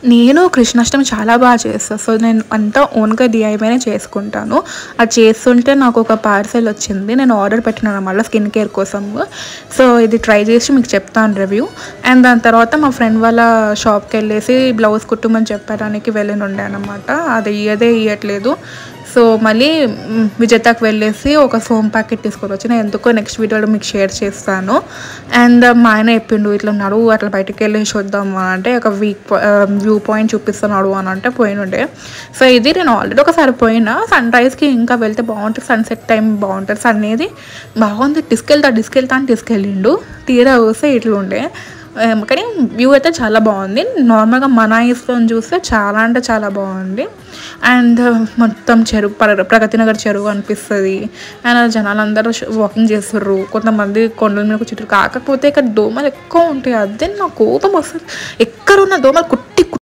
నేను కృష్ణాష్టమి చాలా బాగా చేస్తాను. సో, నేను అంతా ఓన్‌గా డీఐవైనే చేసుకుంటాను. అది చేస్తుంటే నాకు ఒక పార్సెల్ వచ్చింది. నేను ఆర్డర్ పెట్టినాననమాట స్కిన్ కేర్ కోసము. సో, ఇది ట్రై చేసి మీకు చెప్తాను రివ్యూ. అండ్ దాని తర్వాత మా ఫ్రెండ్ వాళ్ళ షాప్‌కెళ్ళేసి బ్లౌజ్ కుట్టమని చెప్పడానికి వెళ్ళినుండే అనమాట. అది ఇయ్యట్లేదు. సో, మళ్ళీ విజేతకి వెళ్ళేసి ఒక సోమ్ ప్యాకెట్ తీసుకొని వచ్చి నేను ఎందుకో నెక్స్ట్ వీడియోలో మీకు షేర్ చేస్తాను. అండ్ మా ఆయన చెప్పిండు ఇట్లా నడువు అట్లా బయటకు వెళ్ళేసి వద్దాము అంటే ఒక వ్యూ పాయింట్ చూపిస్తున్నాడు అని అంటే పోయినుండే. సో, ఇది నేను ఆల్రెడీ ఒకసారి పోయినా సన్‌రైజ్‌కి ఇంకా వెళ్తే బాగుంటుంది. సన్సెట్ టైం బాగుంటుంది. సన్ అనేది బాగుంది తీసుకెళ్తా అని తీసుకెళ్ళిండు. తీరా చూస్తే ఇట్లా ఉండే. కానీ వ్యూ అయితే చాలా బాగుంది. నార్మల్గా మన ఐస్‌తో చూస్తే చాలా అంటే చాలా బాగుంది. అండ్ మొత్తం చెరువు ప్రగతి నగర్ చెరువు అనిపిస్తుంది. అండ్ జనాలందరూ వాకింగ్ చేస్తుర్రు. కొంతమంది కొండల మీద కూర్చుంటారు. కాకపోతే ఇక్కడ దోమలు ఎక్కువ ఉంటాయి. అదే నాకు కోపం వస్తుంది. ఎక్కడున్న దోమలు కుట్టి